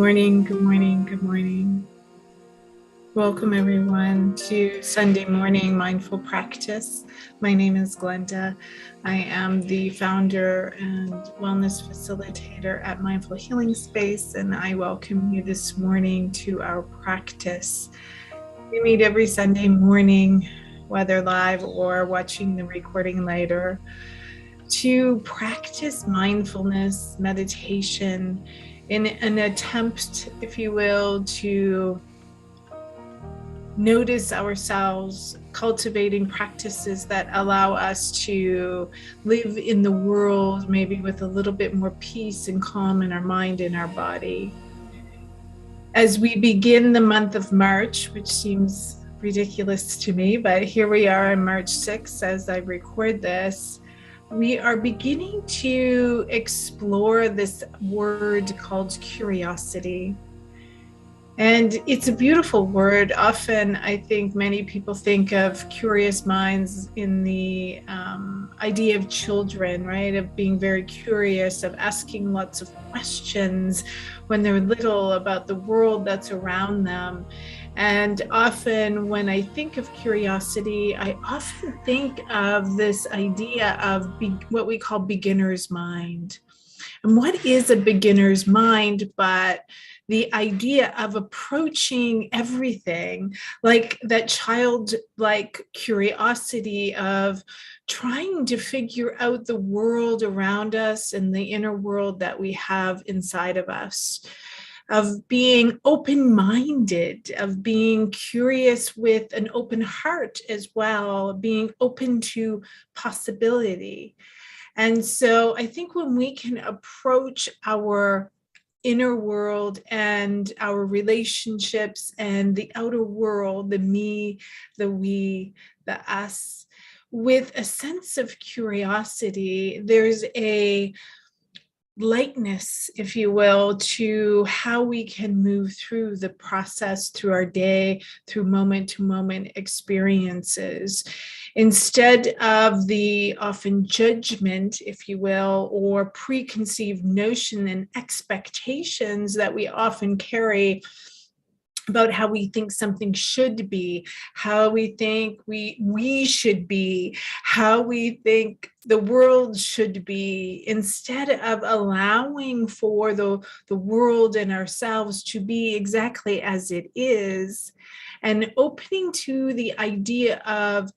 morning, good morning, good morning. Welcome everyone to Sunday morning mindful practice. My name is Glenda. I am the founder and wellness facilitator at Mindful Healing Space, and I welcome you this morning to our practice. We meet every Sunday morning, whether live or watching the recording later, to practice mindfulness, meditation, in an attempt, if you will, to notice ourselves cultivating practices that allow us to live in the world maybe with a little bit more peace and calm in our mind and our body. As we begin the month of March, which seems ridiculous to me, but here we are on March 6th as I record this, we are beginning to explore this word called curiosity. And it's a beautiful word. Often, I think many people think of curious minds in the idea of children, right? Of being very curious, of asking lots of questions when they're little about the world that's around them. And often when I think of curiosity, I often think of this idea of what we call beginner's mind. And what is a beginner's mind but the idea of approaching everything like that childlike curiosity of trying to figure out the world around us and the inner world that we have inside of us, of being open-minded, of being curious with an open heart as well, being open to possibility. And so I think when we can approach our inner world and our relationships and the outer world, the me, the we, the us, with a sense of curiosity, there's a lightness, if you will, to how we can move through the process, through our day, through moment to moment experiences, instead of the often judgment, if you will, or preconceived notion and expectations that we often carry about how we think something should be, how we think we should be, how we think the world should be, instead of allowing for the world and ourselves to be exactly as it is, and opening to the idea of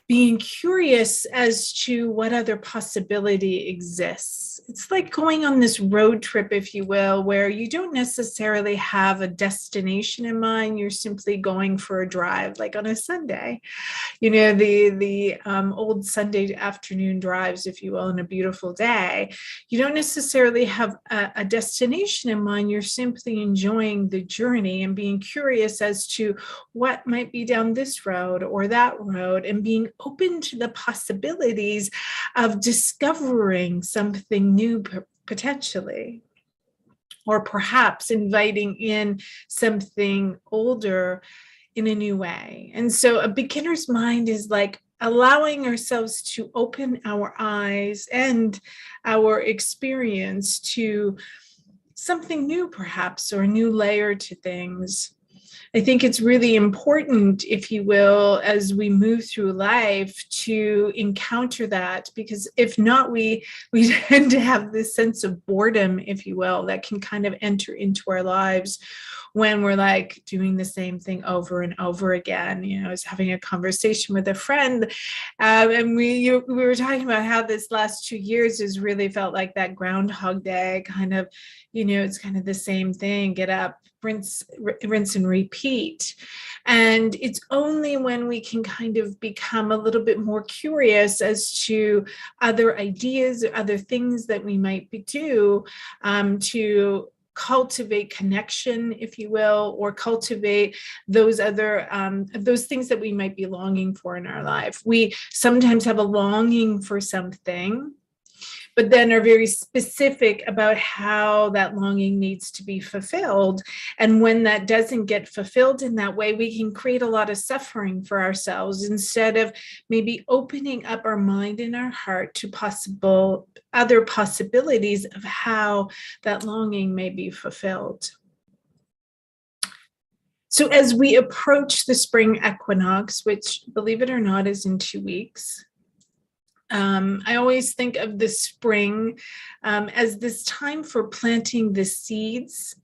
being curious as to what other possibility exists. It's like going on this road trip, if you will, where you don't necessarily have a destination in mind. You're simply going for a drive, like on a Sunday. You know, the old Sunday afternoon drives, if you will, on a beautiful day. You don't necessarily have a destination in mind. You're simply enjoying the journey and being curious as to what might be down this road or that road, and being open to the possibilities of discovering something new potentially, or perhaps inviting in something older in a new way. And so a beginner's mind is like allowing ourselves to open our eyes and our experience to something new, perhaps, or a new layer to things. I think it's really important, if you will, as we move through life, to encounter that, because if not, we tend to have this sense of boredom, if you will, that can kind of enter into our lives when we're like doing the same thing over and over again. You know, I was having a conversation with a friend, and we were talking about how this last 2 years has really felt like that Groundhog Day kind of, you know, it's kind of the same thing, get up, rinse and repeat. And it's only when we can kind of become a little bit more curious as to other ideas or other things that we might do to cultivate connection, if you will, or cultivate those other those things that we might be longing for in our life. We sometimes have a longing for something, but then are very specific about how that longing needs to be fulfilled. And when that doesn't get fulfilled in that way, we can create a lot of suffering for ourselves instead of maybe opening up our mind and our heart to possible other possibilities of how that longing may be fulfilled. So as we approach the spring equinox, which, believe it or not, is in 2 weeks, I always think of the spring as this time for planting the seeds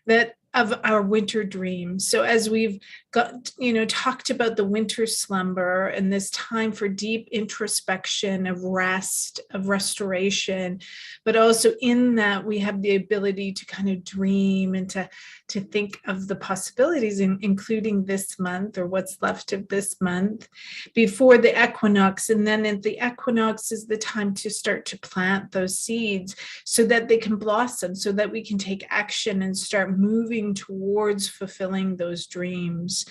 that of our winter dreams. So as we've got, talked about the winter slumber and this time for deep introspection, of rest, of restoration, but also in that we have the ability to kind of dream and to think of the possibilities, including this month or what's left of this month before the equinox. And then at the equinox is the time to start to plant those seeds so that they can blossom, so that we can take action and start moving towards fulfilling those dreams.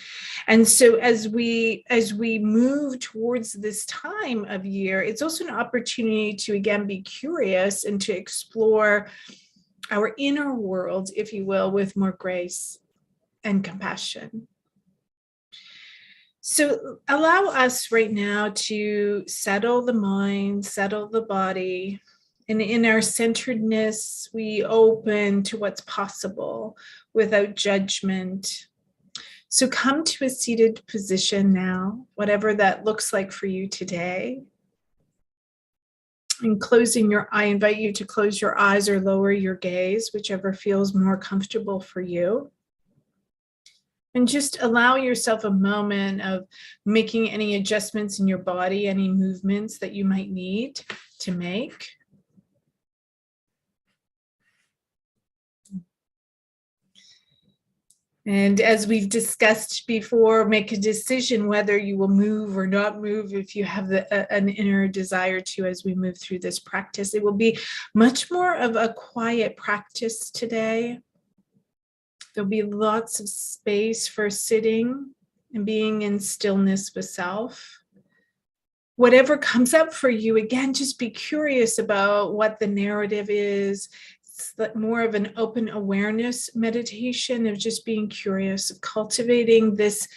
And so as we move towards this time of year, it's also an opportunity to again be curious and to explore our inner world, if you will, with more grace and compassion. So allow us right now to settle the mind, settle the body. And in our centeredness, we open to what's possible without judgment. So come to a seated position now, whatever that looks like for you today. And I invite you to close your eyes or lower your gaze, whichever feels more comfortable for you. And just allow yourself a moment of making any adjustments in your body, any movements that you might need to make. And as we've discussed before, make a decision whether you will move or not move if you have an inner desire to as we move through this practice. It will be much more of a quiet practice today. There'll be lots of space for sitting and being in stillness with self. Whatever comes up for you, again, just be curious about what the narrative is. It's more of an open awareness meditation of just being curious, cultivating this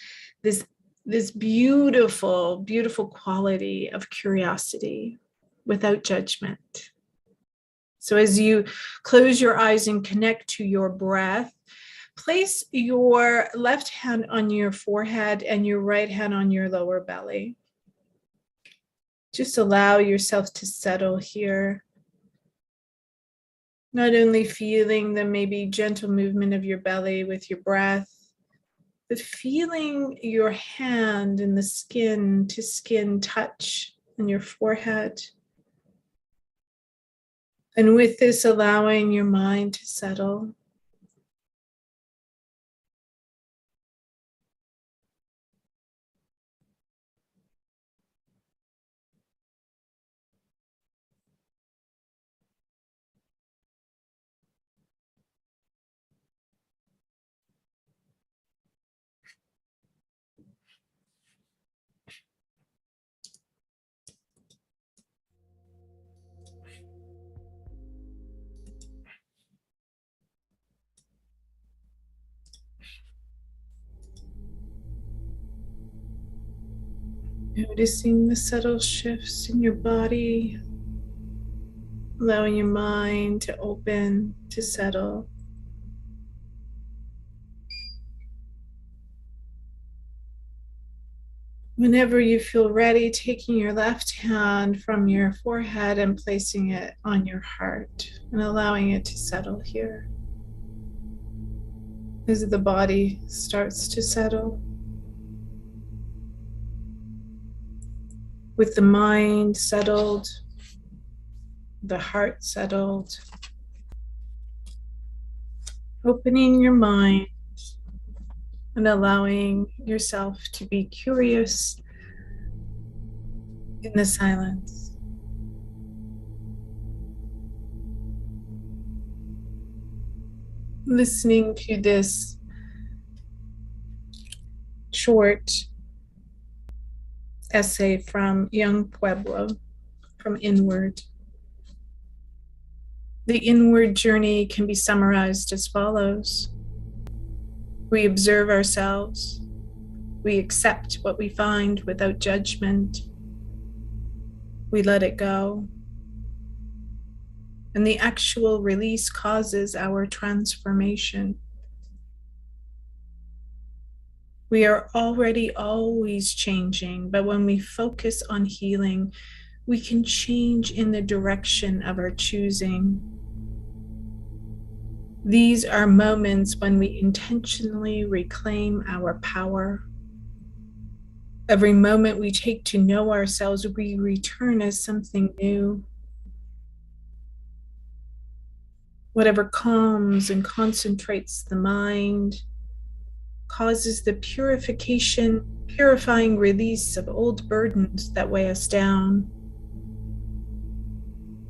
beautiful, beautiful quality of curiosity without judgment. So as you close your eyes and connect to your breath, place your left hand on your forehead and your right hand on your lower belly. Just allow yourself to settle here. Not only feeling the maybe gentle movement of your belly with your breath, but feeling your hand in the skin to skin touch on your forehead. And with this, allowing your mind to settle. Noticing the subtle shifts in your body, allowing your mind to open, to settle. Whenever you feel ready, taking your left hand from your forehead and placing it on your heart and allowing it to settle here. As the body starts to settle, with the mind settled, the heart settled, opening your mind and allowing yourself to be curious in the silence. Listening to this short essay from Young Pueblo, from Inward. The inward journey can be summarized as follows. We observe ourselves. We accept what we find without judgment. We let it go. And the actual release causes our transformation. We are already always changing, but when we focus on healing, we can change in the direction of our choosing. These are moments when we intentionally reclaim our power. Every moment we take to know ourselves, we return as something new. Whatever calms and concentrates the mind causes the purifying release of old burdens that weigh us down.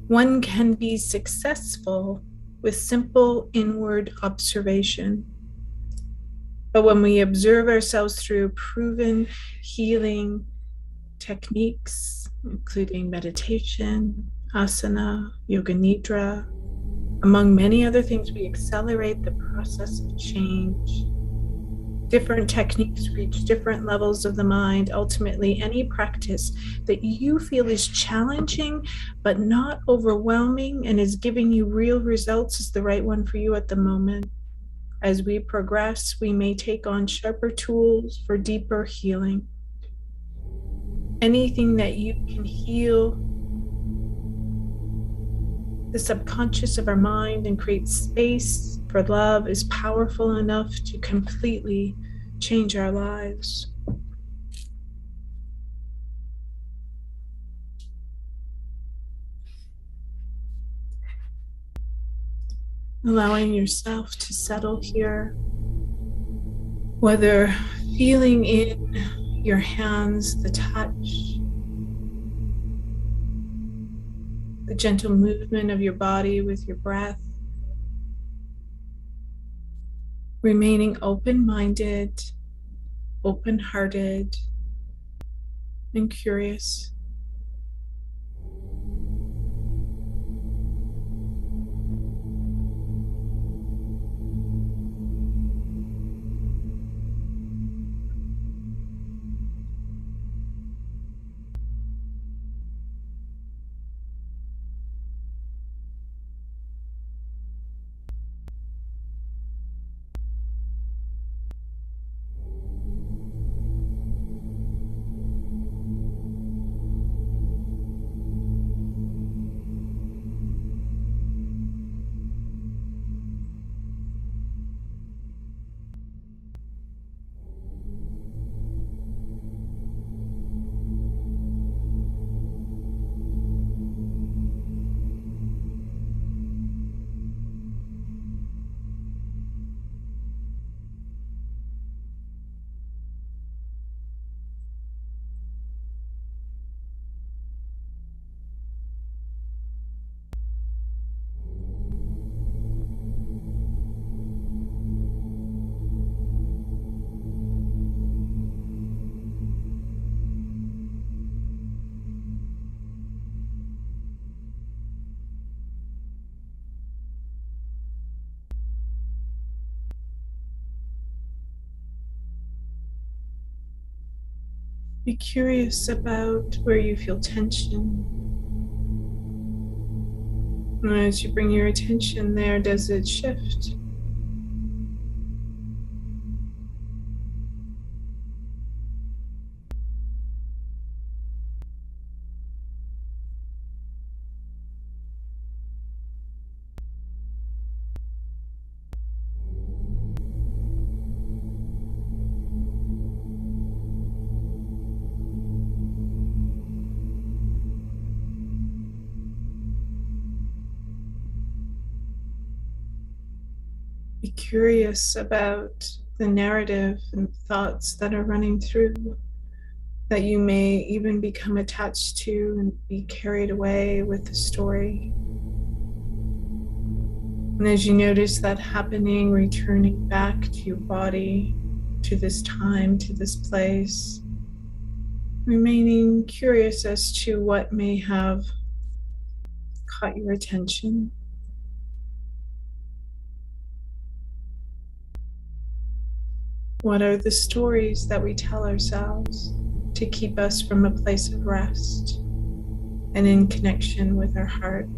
One can be successful with simple inward observation. But when we observe ourselves through proven healing techniques, including meditation, asana, yoga nidra, among many other things, we accelerate the process of change. Different techniques reach different levels of the mind. Ultimately, any practice that you feel is challenging but not overwhelming and is giving you real results is the right one for you at the moment. As we progress, we may take on sharper tools for deeper healing. Anything that you can heal the subconscious of our mind and create space for love is powerful enough to completely change our lives. Allowing yourself to settle here, whether feeling in your hands the touch, the gentle movement of your body with your breath, remaining open-minded, open-hearted, and curious. Be curious about where you feel tension. And as you bring your attention there, does it shift? Be curious about the narrative and thoughts that are running through that you may even become attached to and be carried away with the story. And as you notice that happening, returning back to your body, to this time, to this place, remaining curious as to what may have caught your attention. What are the stories that we tell ourselves to keep us from a place of rest and in connection with our heart?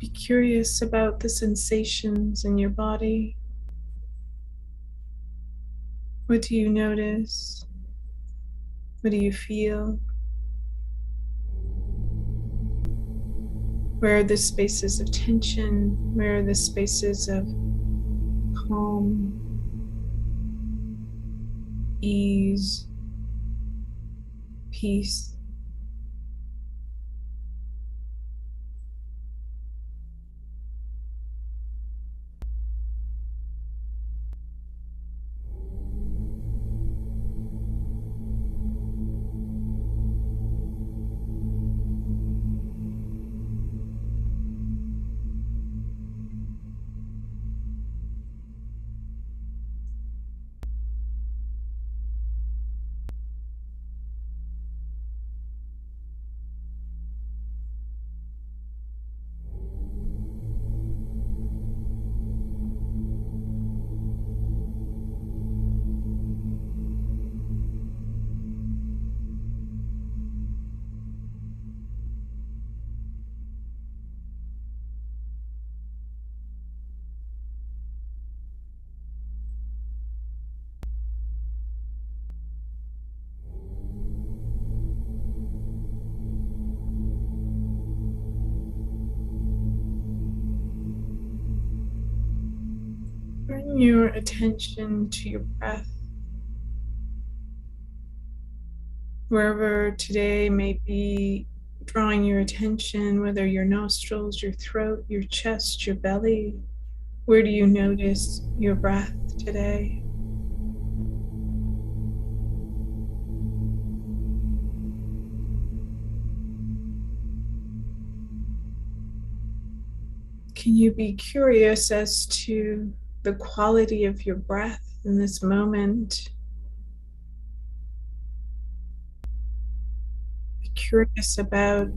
Be curious about the sensations in your body. What do you notice? What do you feel? Where are the spaces of tension? Where are the spaces of calm, ease, peace? Bring your attention to your breath, wherever today may be drawing your attention, whether your nostrils, your throat, your chest, your belly. Where do you notice your breath today? Can you be curious as to the quality of your breath in this moment? Be curious about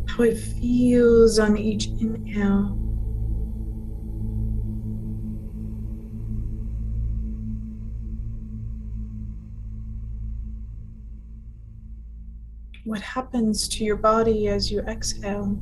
how it feels on each inhale. What happens to your body as you exhale?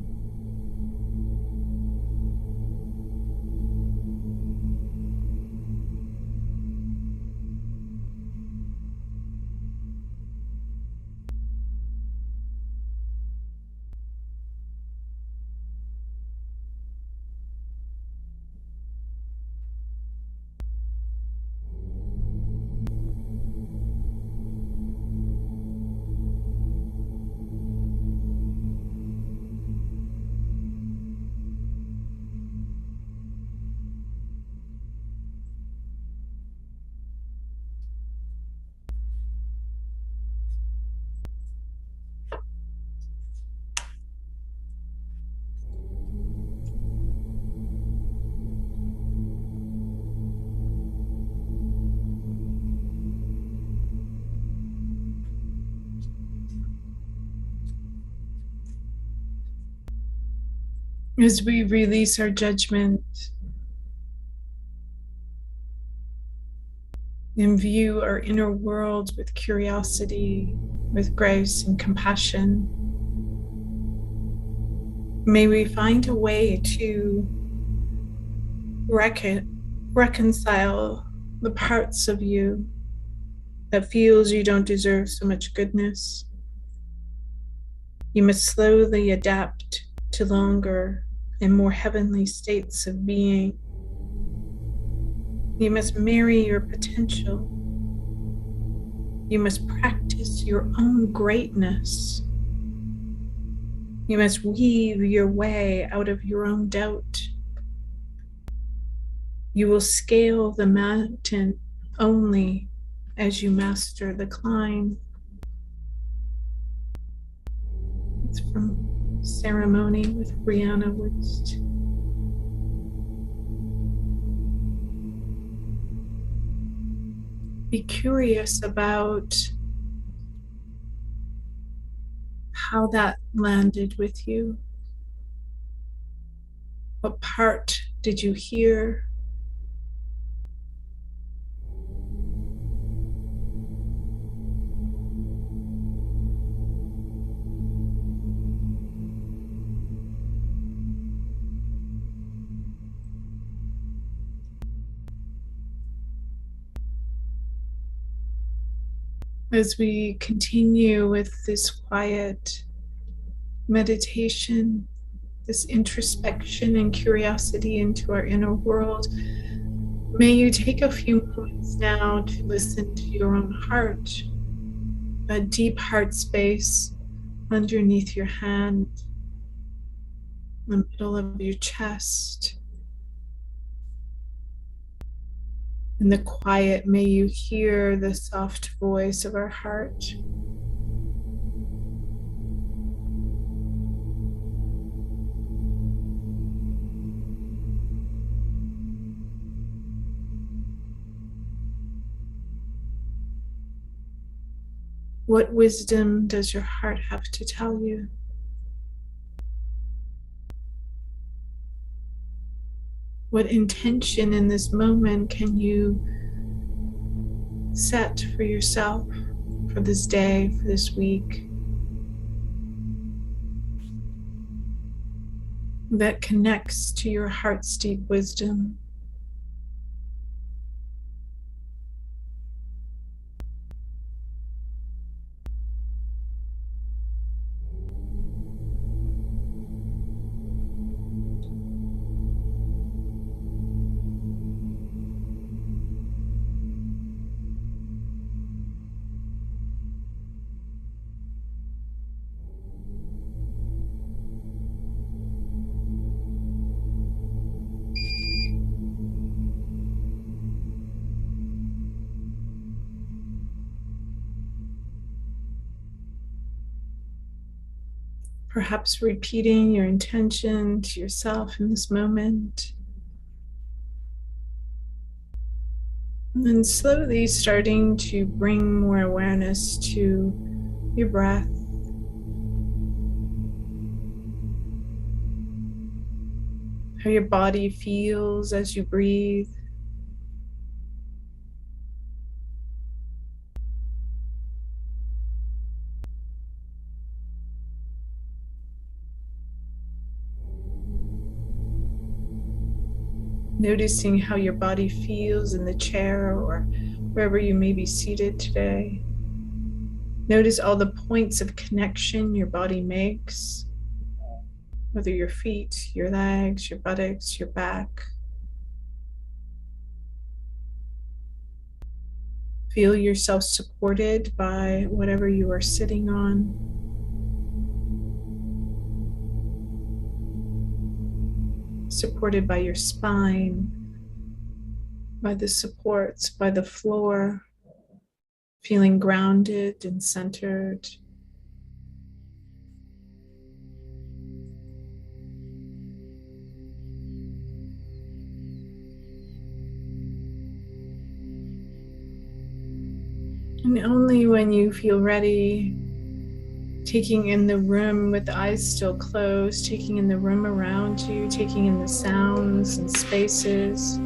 As we release our judgment and view our inner world with curiosity, with grace and compassion, may we find a way to reconcile the parts of you that feels you don't deserve so much goodness. You must slowly adapt to longer and more heavenly states of being. You must marry your potential. You must practice your own greatness. You must weave your way out of your own doubt. You will scale the mountain only as you master the climb. It's from Ceremony with Brianna Woods. Be curious about how that landed with you. What part did you hear? As we continue with this quiet meditation, this introspection and curiosity into our inner world, may you take a few moments now to listen to your own heart, a deep heart space underneath your hand, in the middle of your chest. In the quiet, may you hear the soft voice of our heart. What wisdom does your heart have to tell you? What intention in this moment can you set for yourself, for this day, for this week, that connects to your heart's deep wisdom? Perhaps repeating your intention to yourself in this moment. And then slowly starting to bring more awareness to your breath. How your body feels as you breathe. Noticing how your body feels in the chair or wherever you may be seated today. Notice all the points of connection your body makes, whether your feet, your legs, your buttocks, your back. Feel yourself supported by whatever you are sitting on. Supported by your spine, by the supports, by the floor. Feeling grounded and centered. And only when you feel ready, Taking in the room with the eyes still closed, taking in the room around you, taking in the sounds and spaces.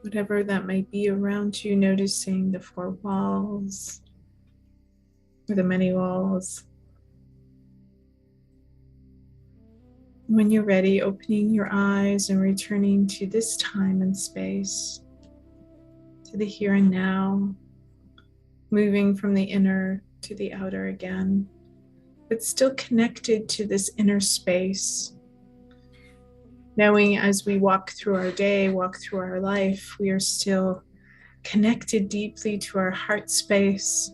Whatever that might be around you, noticing the four walls or the many walls. When you're ready, opening your eyes and returning to this time and space, to the here and now, moving from the inner to the outer again, but still connected to this inner space. Knowing as we walk through our day, walk through our life, we are still connected deeply to our heart space.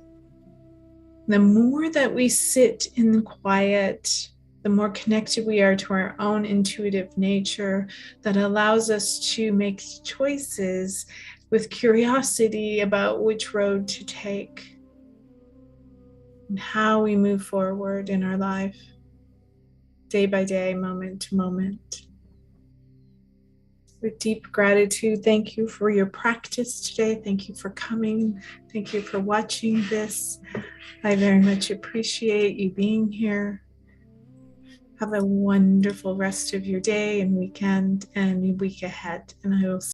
The more that we sit in the quiet, the more connected we are to our own intuitive nature that allows us to make choices with curiosity about which road to take and how we move forward in our life, day by day, moment to moment. With deep gratitude, thank you for your practice today. Thank you for coming. Thank you for watching this. I very much appreciate you being here. Have a wonderful rest of your day and weekend and week ahead. And I will